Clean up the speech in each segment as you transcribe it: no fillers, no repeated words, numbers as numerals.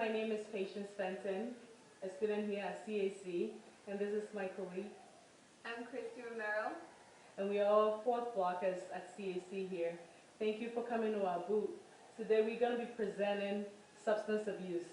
my name is Patience Fenton, a student here at CAC, and this is my colleague. I'm Christy Romero. And we are all fourth blockers at CAC here. Thank you for coming to our booth. Today we're going to be presenting substance abuse,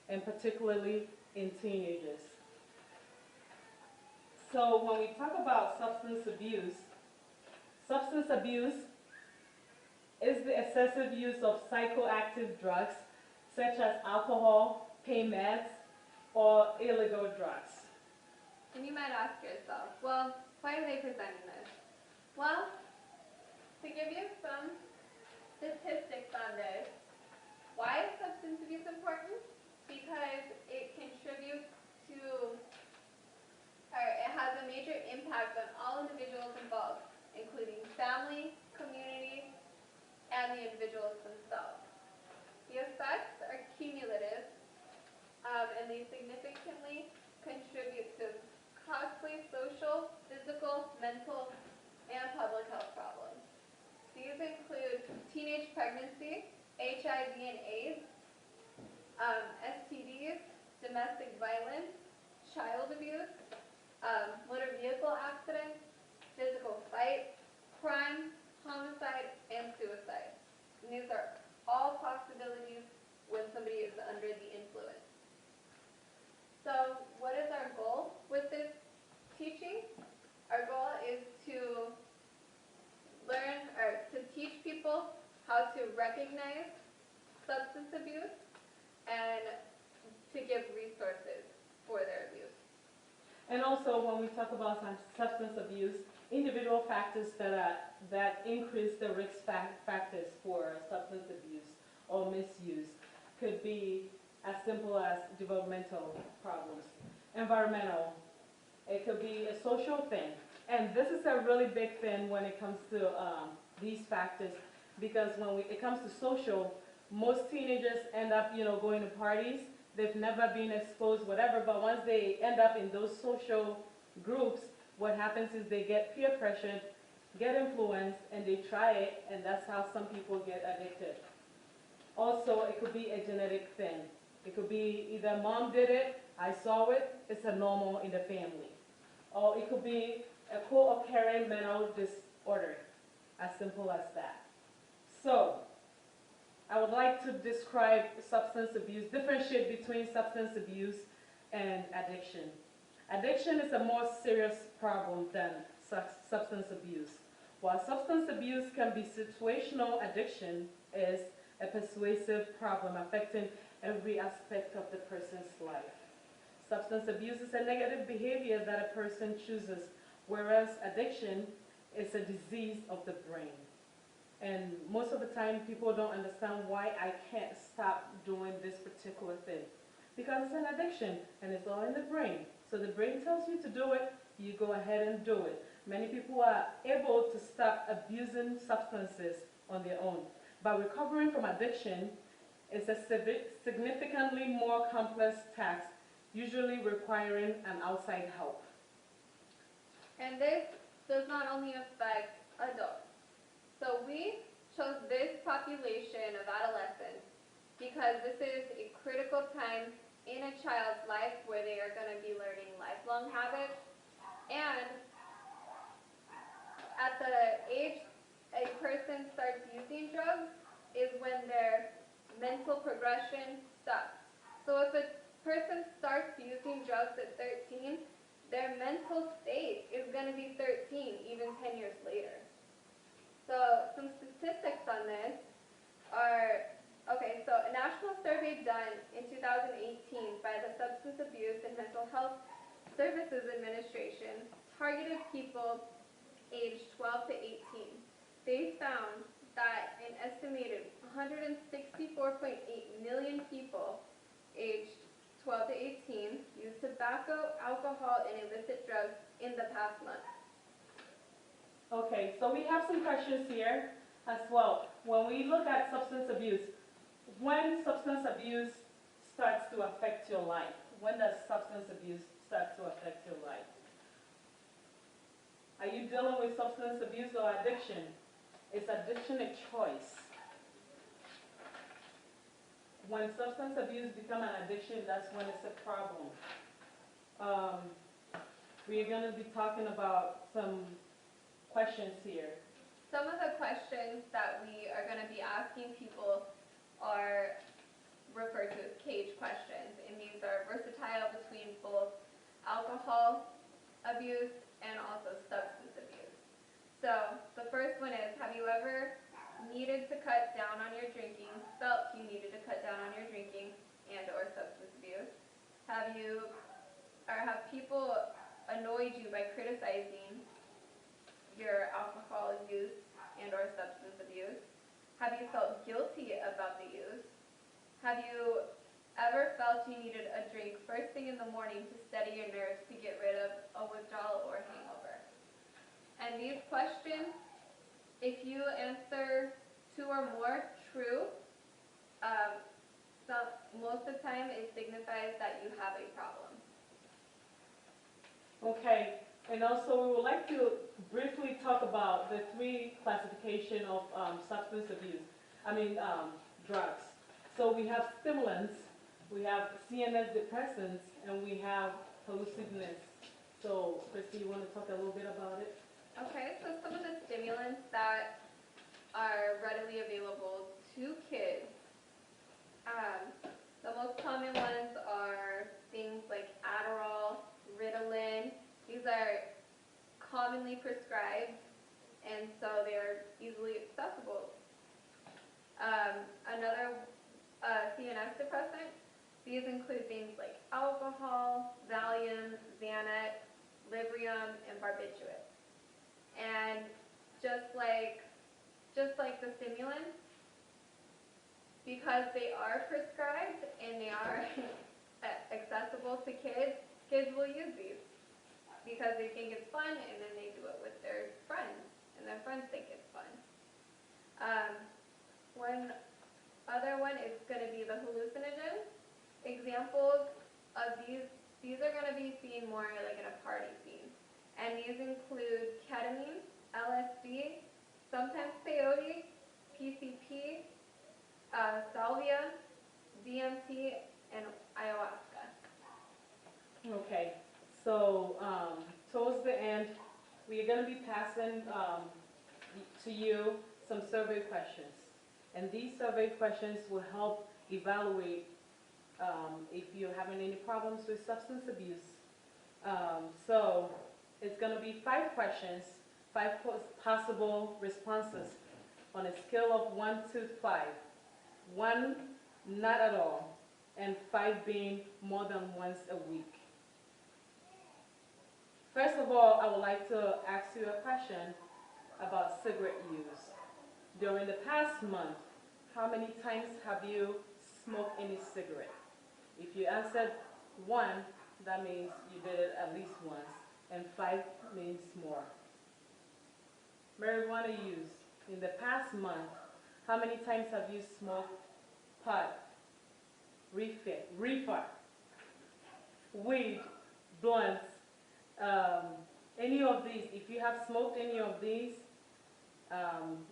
and particularly in teenagers. So when we talk about substance abuse is the excessive use of psychoactive drugs such as alcohol, pain meds, or illegal drugs. And you might ask yourself, well, why are they presenting this? Well, to give you some statistics on this, why is substance abuse important? Because it contributes to, or it has a major impact on all individuals involved, including family, community, and the individuals themselves. The effects are cumulative, and they significantly contribute to costly social, physical, mental, and public health problems. These include teenage pregnancy, HIV and AIDS, STDs, domestic violence, child abuse, motor vehicle accidents, physical fight, crime, homicide, and suicide. And these are all possibilities when somebody is under the influence. So what is our goal with this teaching? Our goal is to learn or to teach people how to recognize substance abuse and to give resources for their abuse. And also when we talk about substance abuse, individual factors that increase the risk factors for substance abuse or misuse could be as simple as developmental problems, environmental, it could be a social thing. And this is a really big thing when it comes to these factors, because when it comes to social, most teenagers end up, going to parties. They've never been exposed, whatever, but once they end up in those social groups, what happens is they get peer pressured, get influenced, and they try it, and that's how some people get addicted. Also, it could be a genetic thing. It could be either mom did it, I saw it, it's a normal in the family. Or it could be a co-occurring mental disorder, as simple as that. So, I would like to describe substance abuse, differentiate between substance abuse and addiction. Addiction is a more serious problem than substance abuse. While substance abuse can be situational, addiction is a pervasive problem affecting every aspect of the person's life. Substance abuse is a negative behavior that a person chooses, whereas addiction is a disease of the brain. And most of the time, people don't understand why I can't stop doing this particular thing. Because it's an addiction, and it's all in the brain. So the brain tells you to do it, you go ahead and do it. Many people are able to stop abusing substances on their own. But recovering from addiction is a significantly more complex task, usually requiring an outside help. And this does not only affect adults. So we chose this population of adolescents because this is a critical time in a child's life where they are going to be learning lifelong habits. And at the age a person starts using drugs is when their mental progression stops. So if a person starts using drugs at 13, their mental state is going to be 13 even 10 years later. So some statistics on this are, okay, so a national survey done in 2018 by the Substance Abuse and Mental Health Services Administration targeted people aged 12 to 18. They found that an estimated 164.8 million people aged 12 to 18 used tobacco, alcohol, and illicit drugs in the past month. Okay, so we have some questions here as well. When we look at substance abuse, when substance abuse starts to affect your life? When does substance abuse start to affect your life? Are you dealing with substance abuse or addiction? Is addiction a choice? when substance abuse become an addiction, that's when it's a problem. We're gonna be talking about some questions here. Some of the questions that we are going to be asking people are referred to as CAGE questions, and these are versatile between both alcohol abuse and also substance abuse. So the first one is, have you ever needed to cut down on your drinking, felt you needed to cut down on your drinking and or substance abuse? Have people annoyed you by criticizing your alcohol use and or substance abuse? Have you felt guilty about the use? Have you ever felt you needed a drink first thing in the morning to steady your nerves to get rid of a withdrawal or hangover? And these questions, if you answer 2 or more true, most of the time it signifies that you have a problem. Okay, and also we would like to briefly talk about the 3 classification of substance abuse, drugs. So we have stimulants, we have CNS depressants, and we have hallucinogens. So Christy, you want to talk a little bit about it? Okay, so some of the stimulants that are readily available to kids, the most common ones are things like Adderall, Ritalin. These are commonly prescribed, and so they're easily accessible. Another CNS depressant, these include things like alcohol, Valium, Xanax, Librium, and barbiturates. And just like the stimulants, because they are prescribed and they are accessible to kids, kids will use these because they think it's fun, and then they do it with their friends, and their friends think it's fun. One other one is going to be the hallucinogens. Examples of these are going to be seen more like in a party scene. And these include ketamine, LSD, sometimes peyote, PCP, salvia, DMT, and ayahuasca. Okay, so towards the end, we're going to be passing to you some survey questions. And these survey questions will help evaluate if you're having any problems with substance abuse. So it's going to be 5 questions, 5 possible responses on a scale of 1 to 5. 1, not at all, and 5 being more than once a week. First of all, I would like to ask you a question about cigarette use. During the past month, how many times have you smoked any cigarette? If you answered 1, that means you did it at least once, and 5 means more. Marijuana use. In the past month, how many times have you smoked pot, reefer, weed, blunts, any of these? If you have smoked any of these,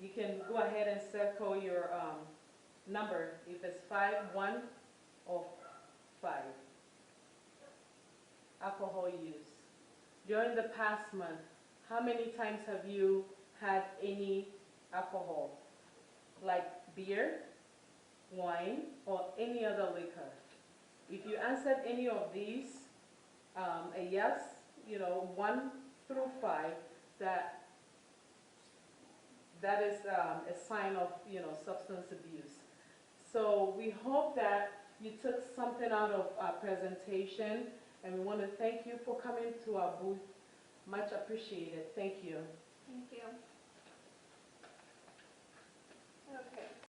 you can go ahead and circle your number, if it's 5, 1, or 5. Alcohol use. During the past month, how many times have you had any alcohol, like beer, wine, or any other liquor? If you answered any of these, a yes, 1 through 5, that is a sign of, substance abuse. So we hope that you took something out of our presentation, and we want to thank you for coming to our booth. Much appreciated. Thank you. Thank you. Okay.